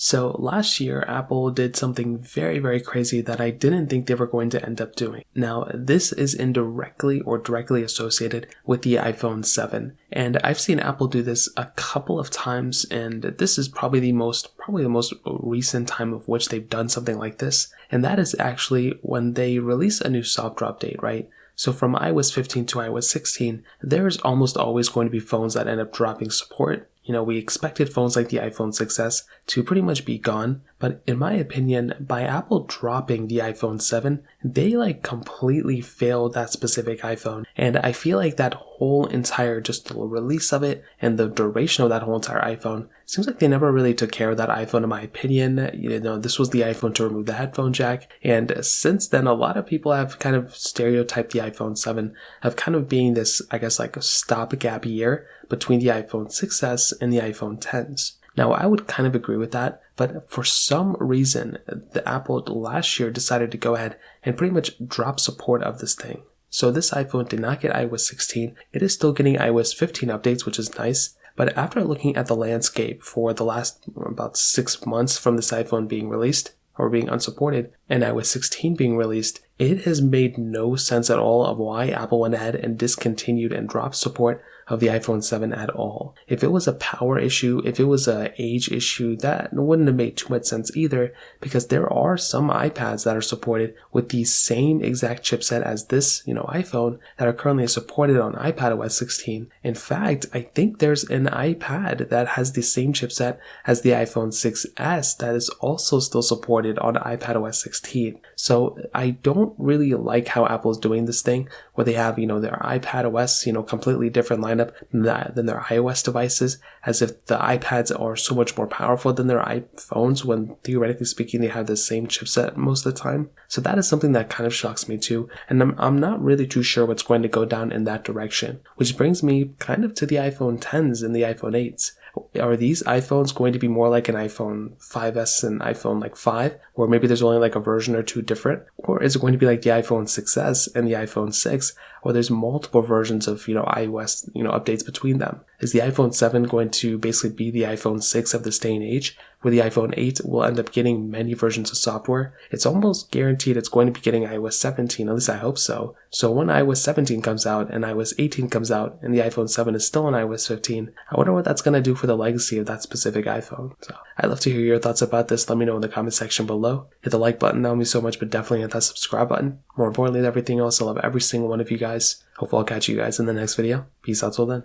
So last year, Apple did something very crazy that I didn't think they were going to end up doing. Now, this is indirectly or directly associated with the iPhone 7. And I've seen Apple do this a couple of times, and this is probably the most recent time of which they've done something like this. And that is actually when they release a new software update, right? So from iOS 15 to iOS 16, there's almost always going to be phones that end up dropping support. We expected phones like the iPhone 6s to pretty much be gone, but in my opinion, by Apple dropping the iPhone 7, they completely failed that specific iPhone. And I feel like that whole entire just the release of it and the duration of that whole entire iPhone seems like they never really took care of that iPhone in my opinion. This was the iPhone to remove the headphone jack, and since then a lot of people have kind of stereotyped the iPhone 7 of kind of being this, I guess, like a stopgap year between the iPhone 6s and the iPhone 10s. Now, I would kind of agree with that, but for some reason, the Apple last year decided to go ahead and pretty much drop support of this thing. So this iPhone did not get iOS 16. It is still getting iOS 15 updates, which is nice. But after looking at the landscape for the last about 6 months from this iPhone being released, or being unsupported, and iOS 16 being released, it has made no sense at all of why Apple went ahead and discontinued and dropped support of the iPhone 7 at all. If it was a power issue, if it was an age issue, that wouldn't have made too much sense either, because there are some iPads that are supported with the same exact chipset as this, iPhone that are currently supported on iPadOS 16. In fact, I think there's an iPad that has the same chipset as the iPhone 6s that is also still supported on iPadOS 16. So I don't really like how Apple's doing this thing where they have, their iPadOS, completely different lineup than their iOS devices, as if the iPads are so much more powerful than their iPhones when theoretically speaking they have the same chipset most of the time. So that is something that kind of shocks me too, and I'm not really too sure what's going to go down in that direction. Which brings me kind of to the iPhone 10s and the iPhone 8s. Are these iPhones going to be more like an iPhone 5S and iPhone 5, where maybe there's only a version or two different? Or is it going to be like the iPhone 6s and the iPhone 6, where there's multiple versions of, iOS, updates between them? Is the iPhone 7 going to basically be the iPhone 6 of this day and age, where the iPhone 8 will end up getting many versions of software? It's almost guaranteed it's going to be getting iOS 17, at least I hope so. So when iOS 17 comes out and iOS 18 comes out and the iPhone 7 is still on iOS 15, I wonder what that's going to do for the legacy of that specific iPhone. So I'd love to hear your thoughts about this. Let me know in the comment section below. Hit the like button, that would mean so much, but definitely hit that subscribe button. More importantly than everything else, I love every single one of you guys. Hopefully I'll catch you guys in the next video. Peace out till then.